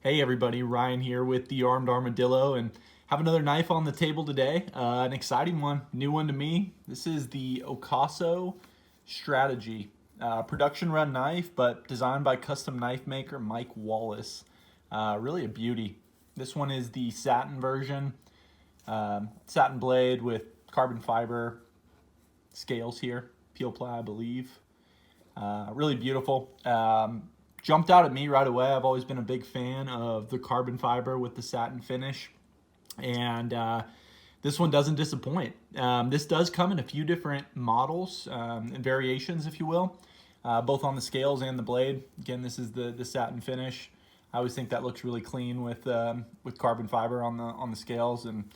Hey everybody, Ryan here with the Armed Armadillo, and have another knife on the table today. An exciting one, new one to me. This is the OCASO Strategy. Production run knife, but designed by custom knife maker Mike Wallace. Really a beauty. This one is the satin version. Satin blade with carbon fiber scales here. Peel-ply, I believe. Really beautiful. Jumped out at me right away. I've always been a big fan of the carbon fiber with the satin finish, and this one doesn't disappoint. This does come in a few different models and variations, if you will, both on the scales and the blade. Again, this is the satin finish. I always think that looks really clean with carbon fiber on the scales, and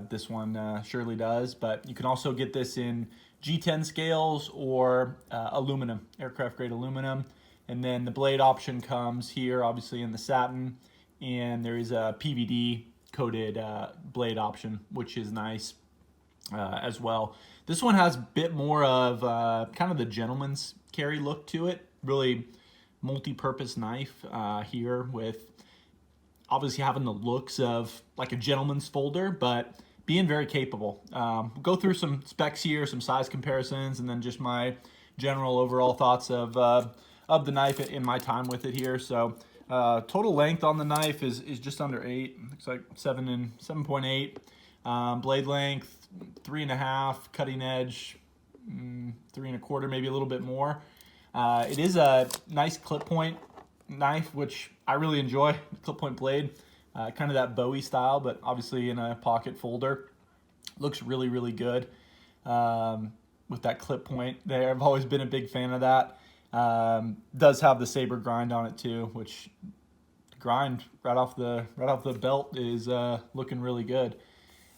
this one surely does. But you can also get this in G10 scales or aluminum, aircraft grade aluminum. And then the blade option comes here, obviously in the satin, and there is a PVD coated blade option, which is nice as well. This one has a bit more of kind of the gentleman's carry look to it. Really multi-purpose knife here, with obviously having the looks of like a gentleman's folder, but being very capable. We'll go through some specs here, some size comparisons, and then just my general overall thoughts of the knife in my time with it here. So total length on the knife is just under 8. Looks like 7.8. Blade length 3.5. Cutting edge 3.25, maybe a little bit more. It is a nice clip point knife, which I really enjoy. Clip point blade, kind of that Bowie style, but obviously in a pocket folder. Looks really, really good with that clip point there. I've always been a big fan of that. Does have the saber grind on it too, which grind right off the belt is looking really good.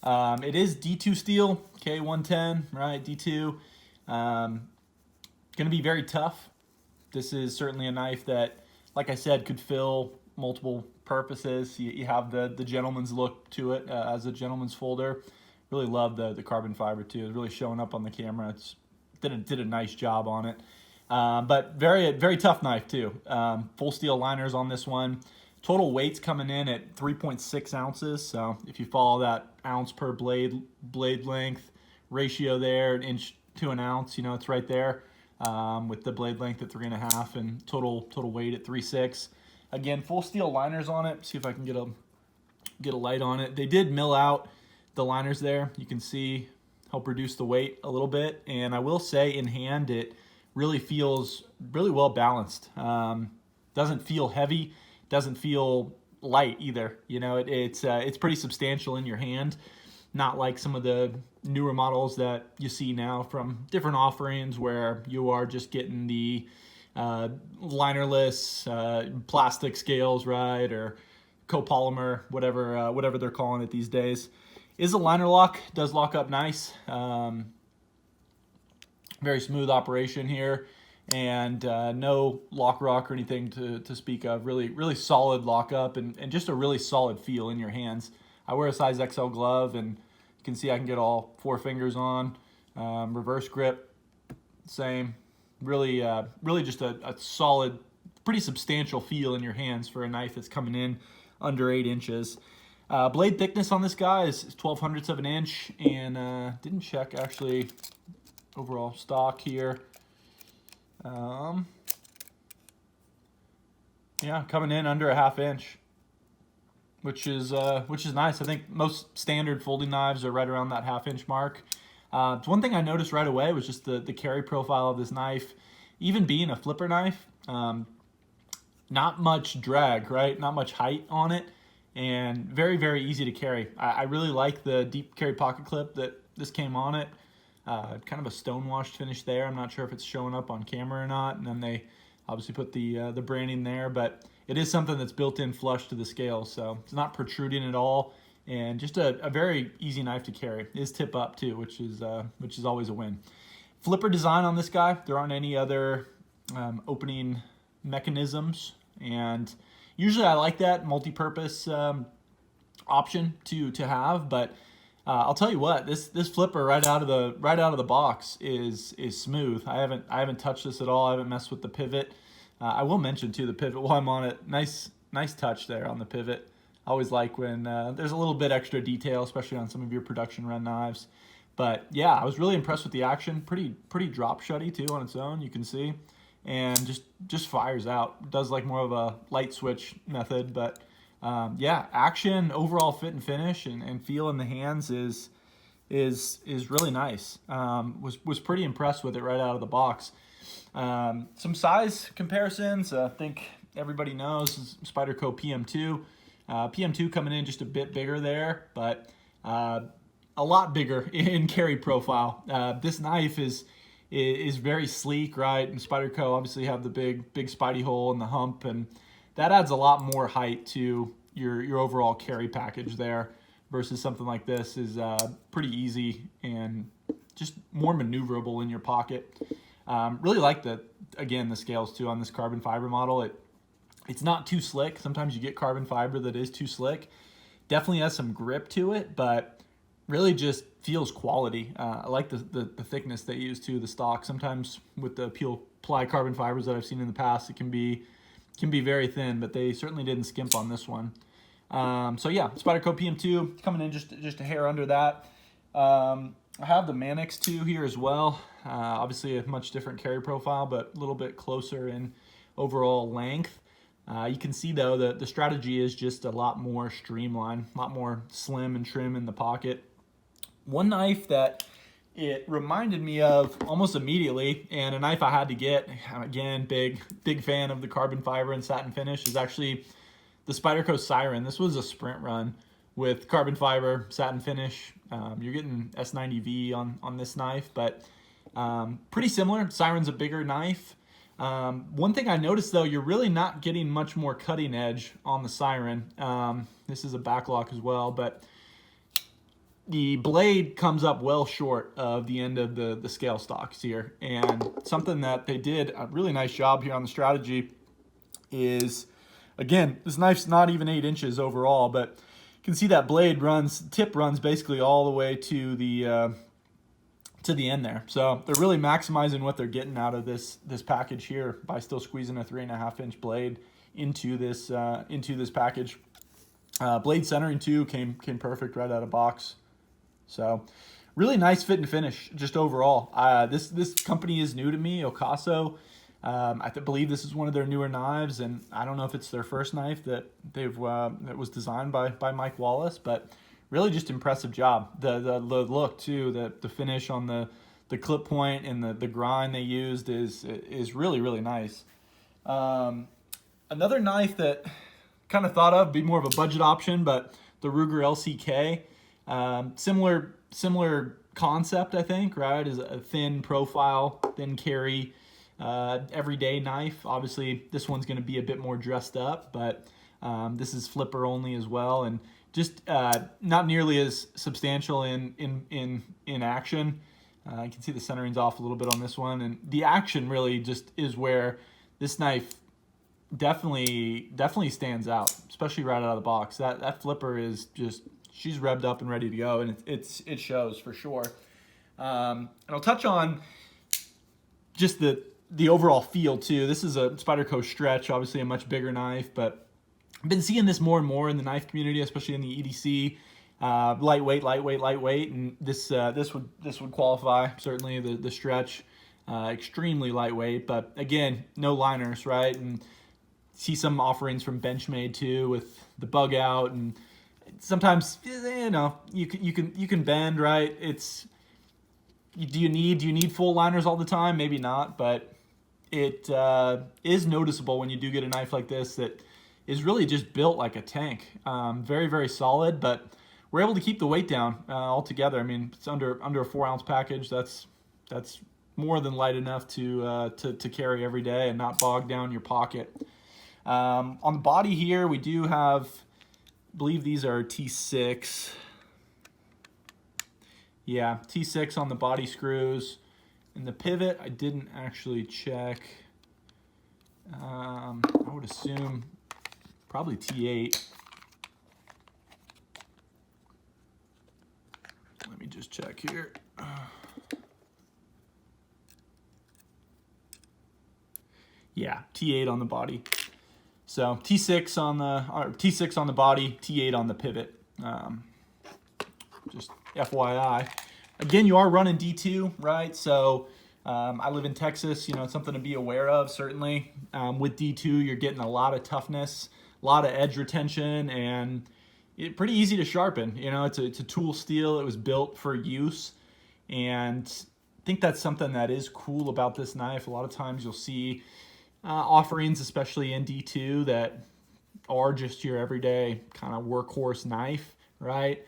It is D2 steel, K110, right? D2. Going to be very tough. This is certainly a knife that, like I said, could fill multiple purposes. You have the gentleman's look to it as a gentleman's folder. Really love the carbon fiber too. It's really showing up on the camera. It's did a nice job on it. But very tough knife too. Full steel liners on this one. Total weight's coming in at 3.6 ounces. So if you follow that ounce per blade length ratio there, an inch to an ounce, you know, it's right there with the blade length at 3.5 and total weight at 3.6. Again, full steel liners on it. See if I can get a light on it. They did mill out the liners there. You can see, help reduce the weight a little bit. And I will say, in hand, it really feels really well balanced. Doesn't feel heavy, doesn't feel light either. You know, it's pretty substantial in your hand, not like some of the newer models that you see now from different offerings where you are just getting the linerless plastic scales, right, or copolymer, whatever they're calling it these days. Is a liner lock, does lock up nice. Very smooth operation here, and no lock rock or anything to speak of. Really solid lockup, and just a really solid feel in your hands. I wear a size XL glove, and you can see I can get all 4 fingers on. Reverse grip, same. Really just a solid, pretty substantial feel in your hands for a knife that's coming in under 8 inches. Blade thickness on this guy is 0.12 of an inch, and didn't check actually overall stock here. Yeah, coming in under a 1/2 inch, which is nice. I think most standard folding knives are right around that 1/2 inch mark. One thing I noticed right away was just the carry profile of this knife. Even being a flipper knife, not much drag, right? Not much height on it, and very easy to carry. I really like the deep carry pocket clip that this came on it. Kind of a stone-washed finish there. I'm not sure if it's showing up on camera or not. And then they obviously put the branding there, but it is something that's built in flush to the scale, so it's not protruding at all. And just a very easy knife to carry. It is tip up too, which is always a win. Flipper design on this guy. There aren't any other opening mechanisms, and usually I like that multi-purpose option to have, but I'll tell you what, this flipper right out of the box is smooth. I haven't touched this at all. I haven't messed with the pivot. I will mention too, the pivot while I'm on it. Nice nice touch there on the pivot. I always like when there's a little bit extra detail, especially on some of your production run knives. But yeah, I was really impressed with the action. Pretty drop shutty too on its own, you can see, and just fires out. Does like more of a light switch method, but yeah, action, overall fit and finish, and feel in the hands is really nice. Was pretty impressed with it right out of the box. Some size comparisons. I think everybody knows is Spyderco PM2. PM2 coming in just a bit bigger there, but a lot bigger in carry profile. This knife is very sleek, right? And Spyderco obviously have the big Spidey hole and the hump, and that adds a lot more height to your overall carry package there, versus something like this is pretty easy and just more maneuverable in your pocket. Really like the scales too on this carbon fiber model. It's not too slick. Sometimes you get carbon fiber that is too slick. Definitely has some grip to it, but really just feels quality. I like the thickness they use too, the stock. Sometimes with the peel-ply carbon fibers that I've seen in the past, it can be very thin, but they certainly didn't skimp on this one. So yeah, Spyderco PM2 coming in just a hair under that. I have the Manix 2 here as well. Obviously a much different carry profile, but a little bit closer in overall length. You can see though that the strategy is just a lot more streamlined, a lot more slim and trim in the pocket. One knife that it reminded me of almost immediately, and a knife I had to get, again, big fan of the carbon fiber and satin finish, is actually the Spyderco Siren. This was a sprint run with carbon fiber, satin finish. You're getting S90V on this knife, but pretty similar. Siren's a bigger knife. One thing I noticed though, you're really not getting much more cutting edge on the Siren. This is a backlock as well, but the blade comes up well short of the end of the scale stocks here. And something that they did a really nice job here on the strategy is, again, this knife's not even 8 inches overall, but you can see that blade tip runs basically all the way to the end there. So they're really maximizing what they're getting out of this package here by still squeezing a 3.5-inch blade into this package. Blade centering too came perfect right out of box. So really nice fit and finish just overall. This company is new to me, OCASO. I believe this is one of their newer knives, and I don't know if it's their first knife that that was designed by Mike Wallace, but really just impressive job. The look too, the finish on the clip point and the grind they used is really nice. Another knife that kind of thought of be more of a budget option, but the Ruger LCK. Similar concept, I think, right? Is a thin profile, thin carry, everyday knife. Obviously, this one's going to be a bit more dressed up, but this is flipper only as well, and just not nearly as substantial in action. You can see the centering's off a little bit on this one, and the action really just is where this knife definitely stands out, especially right out of the box. That flipper is just, she's revved up and ready to go, and it shows for sure. And I'll touch on just the overall feel too. This is a Spyderco Stretch, obviously a much bigger knife, but I've been seeing this more and more in the knife community, especially in the EDC. Lightweight, and this would qualify certainly. The Stretch, extremely lightweight, but again, no liners, right? And see some offerings from Benchmade too with the bug out, and sometimes you can bend, right? Do you need full liners all the time? Maybe not, but it is noticeable when you do get a knife like this that is really just built like a tank. Very solid, but we're able to keep the weight down altogether. I mean, it's under a 4-ounce package. That's more than light enough to carry every day and not bog down your pocket. On the body here, we do have, I believe these are T6. Yeah, T6 on the body screws. And the pivot, I didn't actually check. I would assume probably T8. Let me just check here. Yeah, T8 on the body. So T6 on the T6 on the body, T8 on the pivot. Just FYI. Again, you are running D2, right? So I live in Texas. You know, it's something to be aware of. Certainly, with D2, you're getting a lot of toughness, a lot of edge retention, and pretty easy to sharpen. You know, it's a tool steel. It was built for use, and I think that's something that is cool about this knife. A lot of times you'll see offerings, especially in D2, that are just your everyday kind of workhorse knife, right?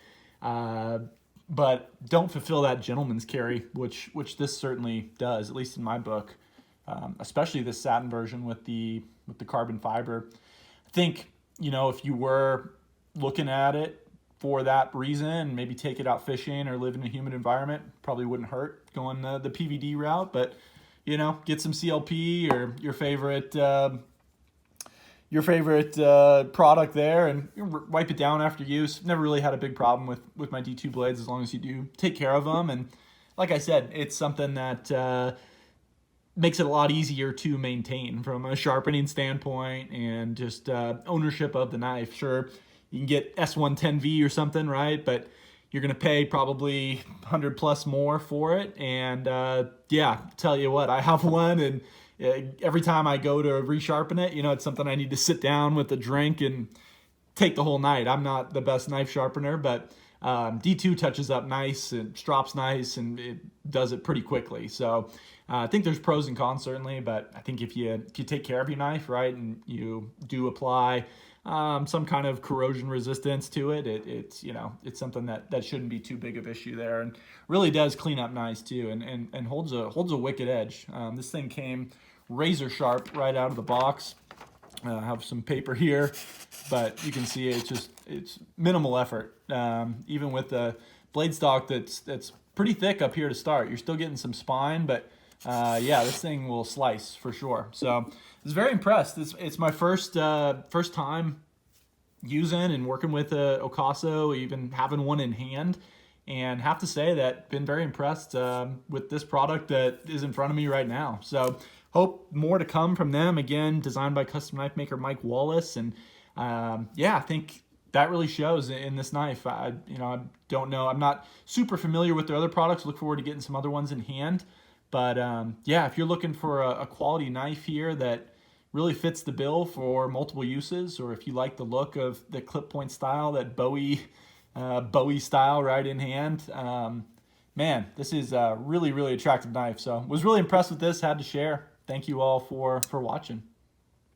But don't fulfill that gentleman's carry, which this certainly does, at least in my book. Especially this satin version with the carbon fiber. I think, you know, if you were looking at it for that reason, maybe take it out fishing or live in a humid environment, probably wouldn't hurt going the PVD route. But you know, get some CLP or your favorite product there, and wipe it down after use. Never really had a big problem with my D2 blades, as long as you do take care of them. And like I said, it's something that makes it a lot easier to maintain from a sharpening standpoint and just ownership of the knife. Sure, you can get S110V or something, right? But you're going to pay probably 100 plus more for it. And yeah, tell you what, I have one, and every time I go to resharpen it, you know, it's something I need to sit down with a drink and take the whole night. I'm not the best knife sharpener, but D2 touches up nice and strops nice, and it does it pretty quickly. So I think there's pros and cons certainly, but I think if you take care of your knife, right, and you do apply some kind of corrosion resistance to it, it's you know, it's something that shouldn't be too big of issue there, and really does clean up nice too, and holds a wicked edge. This thing came razor sharp right out of the box. I have some paper here, but you can see it's minimal effort. Even with the blade stock that's pretty thick up here to start, you're still getting some spine, but yeah, this thing will slice for sure. So I was very impressed. It's my first time using and working with a OCASO, even having one in hand, and have to say that been very impressed with this product that is in front of me right now. So hope more to come from them. Again, designed by custom knife maker Mike Wallace, and yeah, I think that really shows in this knife. I don't know. I'm not super familiar with their other products. Look forward to getting some other ones in hand. But yeah, if you're looking for a quality knife here that really fits the bill for multiple uses, or if you like the look of the clip point style, that Bowie style right in hand, man, this is a really, really attractive knife. So was really impressed with this. Had to share. Thank you all for watching.